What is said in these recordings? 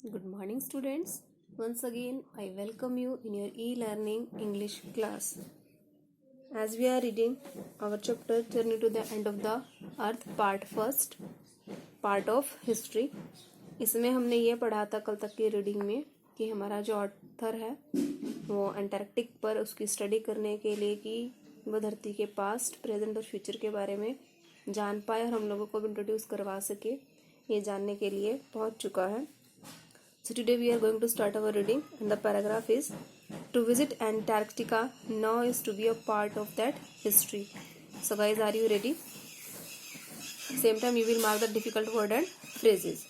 Good morning, students. Once again, I welcome you in your e-learning English class. As we are reading our chapter Journey to the End of the Earth, part first, part of history. इसमें हमने ये पढ़ा था कल तक की reading में कि हमारा जो ऑथर है वो अंटार्कटिक पर उसकी स्टडी करने के लिए कि वो धरती के पास्ट, प्रेजेंट और फ्यूचर के बारे में जान पाए और हम लोगों को भी इंट्रोड्यूस करवा सके, ये जानने के लिए पहुंच चुका है. So today we are going to start our reading and the paragraph is to visit Antarctica now is to be a part of that history. So guys, are you ready? Same time you will mark the difficult word and phrases.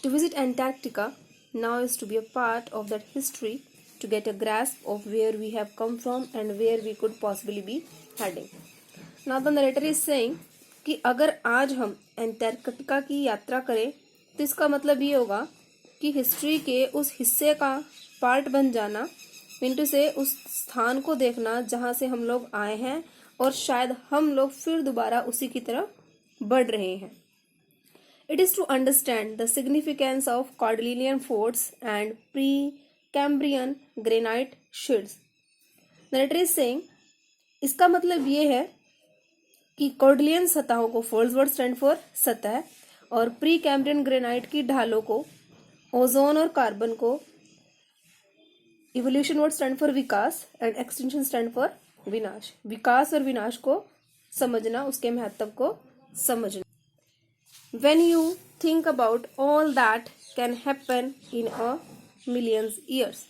To visit Antarctica now is to be a part of that history to get a grasp of where we have come from and where we could possibly be heading. Now the narrator is saying कि अगर आज हम Antarctica की यात्रा करें तो इसका मतलब ये होगा कि हिस्ट्री के उस हिस्से का पार्ट बन जाना, मीन से उस स्थान को देखना जहाँ से हम लोग आए हैं और शायद हम लोग फिर दोबारा उसी की तरफ बढ़ रहे हैं. It is to understand the significance of Caledonian folds and pre Cambrian granite shields. Narrator is saying इसका मतलब ये है कि कॉर्डेलियन सतहों को, फोल्ड्स वर्ड स्टैंड फॉर सतह, और प्री कैम्ब्रियन ग्रेनाइट की ढालों को, ओजोन और कार्बन को, evolution word stand for Vikas and extension stand for विनाश. विकास और विनाश को समझना, उसके महत्व को समझना. When you think about all that can happen in a millions years,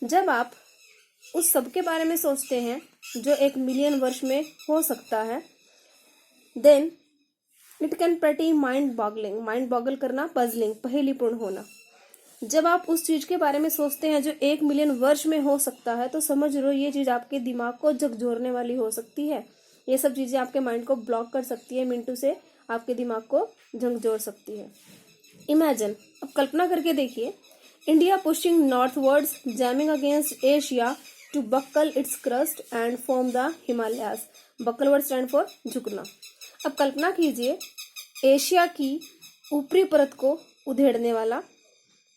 जब आप उस सब के बारे में सोचते हैं जो 1 मिलियन वर्ष में हो सकता है, then it can pretty mind boggling. Mind boggle करना, पजलिंग, पहेलीपूर्ण होना. जब आप उस चीज के बारे में सोचते हैं जो 1 मिलियन वर्ष में हो सकता है तो समझ लो ये चीज आपके दिमाग को झकझोरने वाली हो सकती है. ये सब चीजें आपके माइंड को ब्लॉक कर सकती है, मिनटों से आपके दिमाग को झकझोर सकती है. इमेजिन, अब कल्पना करके देखिए, India pushing northwards, jamming against Asia to buckle its crust and form the Himalayas. Buckle word stand for झुकना. अब कल्पना कीजिए, एशिया की ऊपरी परत को उधेड़ने वाला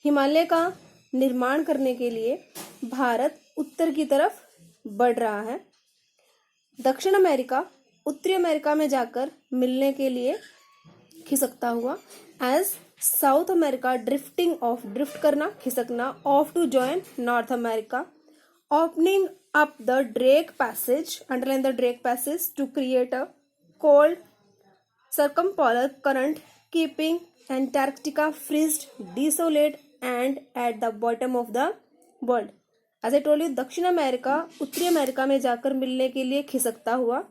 हिमालय का निर्माण करने के लिए भारत उत्तर की तरफ बढ़ रहा है. दक्षिण अमेरिका उत्तरी अमेरिका में जाकर मिलने के लिए खिसकता हुआ, as South America drifting off, drift करना, खिसकना, off to join North America, opening up the Drake passage, underline the Drake passage, to create a cold circumpolar current keeping Antarctica freezed, desolate and at the bottom of the world. As I told you, दक्षिण America उत्तरी America में जाकर मिलने के लिए खिसकता हुआ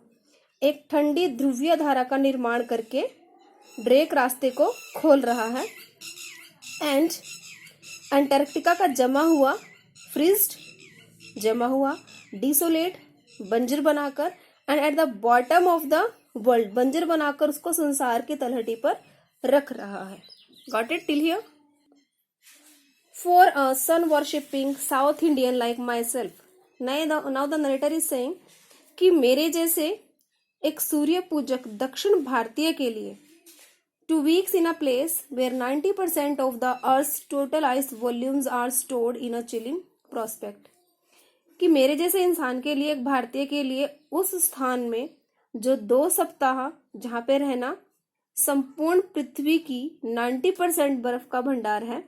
एक ठंडी ध्रुवीय धारा का निर्माण करके ड्रेक रास्ते को खोल रहा है, एंड अंटार्कटिका का जमा हुआ, फ्रीज्ड जमा हुआ, डिसोलेट बंजर बनाकर, and at the bottom of the world बंजर बनाकर उसको संसार की तलहटी पर रख रहा है. Got it till here? For a sun worshipping South Indian like myself, now the narrator is saying कि मेरे जैसे एक सूर्य पूजक दक्षिण भारतीय के लिए, 2 weeks in a place where 90% of the Earth's total ice volumes are stored in a chilling prospect, कि मेरे जैसे इंसान के लिए, एक भारतीय के लिए, उस स्थान में जो 2 सप्ताह जहां पे रहना संपूर्ण पृथ्वी की 90% बर्फ का भंडार है,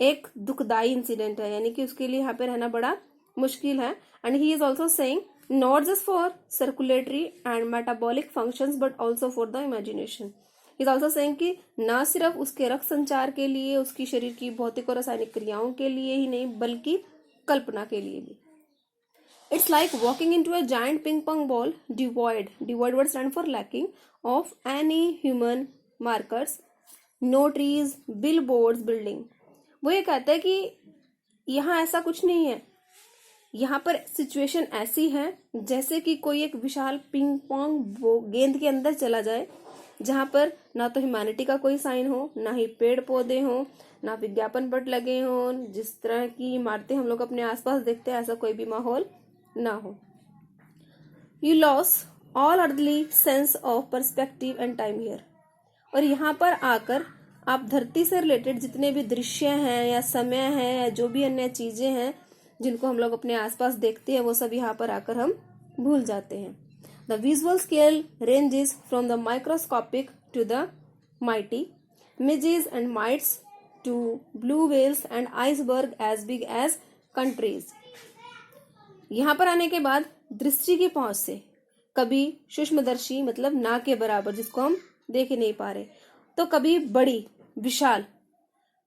एक दुखदाई इंसिडेंट है. यानी कि उसके लिए यहाँ पे रहना बड़ा मुश्किल है. And he is also saying not just for circulatory and metabolic functions but also for the imagination. Is also saying कि ना सिर्फ उसके रक्त संचार के लिए, उसकी शरीर की भौतिक और रासायनिक क्रियाओं के लिए ही नहीं, बल्कि कल्पना के लिए भी. It's like walking into a giant ping pong ball devoid word stand for lacking of any human markers, no trees, billboards, building. वो ये कहता है कि यहाँ ऐसा कुछ नहीं है. यहाँ पर सिचुएशन ऐसी है जैसे कि कोई एक विशाल पिंग पोंग गेंद के अंदर चला जाए, जहाँ पर ना तो ह्यूमैनिटी का कोई साइन हो, ना ही पेड़ पौधे हो, ना विज्ञापन बोर्ड लगे हो. जिस तरह की इमारतें हम लोग अपने आसपास देखते हैं, ऐसा कोई भी माहौल ना हो. You loss all earthly sense of perspective and time here. और यहाँ पर आकर आप धरती से रिलेटेड जितने भी दृश्य हैं या समय है या जो भी अन्य चीजें हैं जिनको हम लोग अपने आसपास देखते हैं वो सब यहाँ पर आकर हम भूल जाते हैं. The visual scale ranges from the microscopic to the mighty, midges and mites to blue whales and iceberg as big as countries. यहाँ पर आने के बाद दृष्टि की पहुंच से कभी सूक्ष्मदर्शी मतलब ना के बराबर जिसको हम देख ही नहीं पा रहे, तो कभी बड़ी विशाल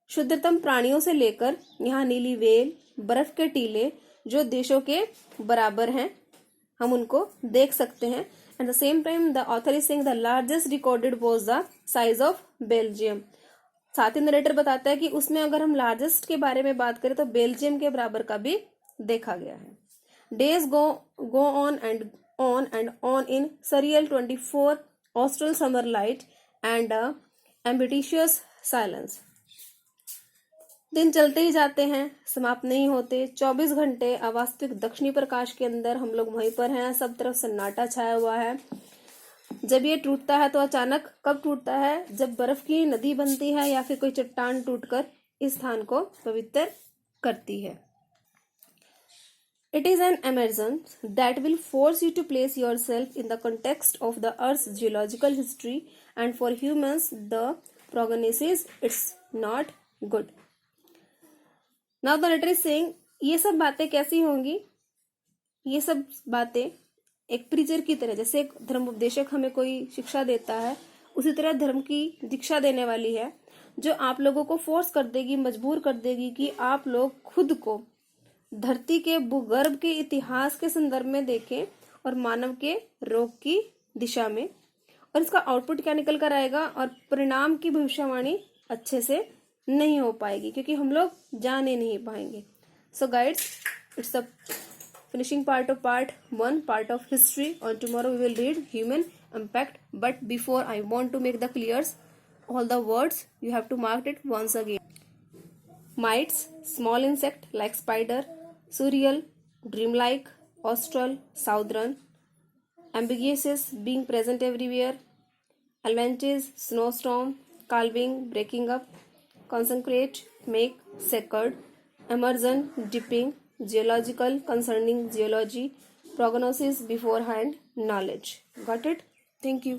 शुद्धतम प्राणियों से लेकर यहाँ नीली वेल, बर्फ के टीले जो देशों के बराबर हैं, हम उनको देख सकते हैं. At the same time, the author is saying the largest recorded was the size of Belgium. साथ ही नरेटर बताता है कि उसमें अगर हम लार्जेस्ट के बारे में बात करें तो बेल्जियम के बराबर का भी देखा गया है. Days go on and on in surreal 24 austral summer light and ambitious silence. दिन चलते ही जाते हैं, समाप्त नहीं होते. 24 घंटे अवास्तविक दक्षिणी प्रकाश के अंदर हम लोग वहीं पर हैं. सब तरफ सन्नाटा छाया हुआ है. जब ये टूटता है तो अचानक कब टूटता है? जब बर्फ की नदी बनती है या फिर कोई चट्टान टूटकर इस स्थान को पवित्र करती है. It is an emergence that will force you to place yourself in the context of the Earth's geological history, and for humans, the prognosis it's not good. Now the letter is saying ये सब बातें कैसी होंगी? ये सब बातें एक preacher की तरह, जैसे एक धर्म उपदेशक हमें कोई शिक्षा देता है उसी तरह धर्म की दीक्षा देने वाली है, जो आप लोगों को फोर्स कर देगी, मजबूर कर देगी कि आप लोग खुद को धरती के भूगर्भ के इतिहास के संदर्भ में देखें और मानव के रोग की दिशा में, और इसका आउटपुट क्या निकल कर आएगा और परिणाम की भविष्यवाणी अच्छे से नहीं हो पाएगी क्योंकि हम लोग जान ही नहीं पाएंगे. So guides, it's the finishing part of part 1, part of history. On tomorrow we will read human impact, but before I want to make the clears all the words you have to mark it once again. Mites, small insect like spider, surreal, dreamlike, austral, southern. Ambiguous, being present everywhere. Avalanches, snowstorm, calving, breaking up. Concentrate, make, sacred. Emergent, dipping. Geological, concerning geology. Prognosis, beforehand knowledge. Got it? Thank you.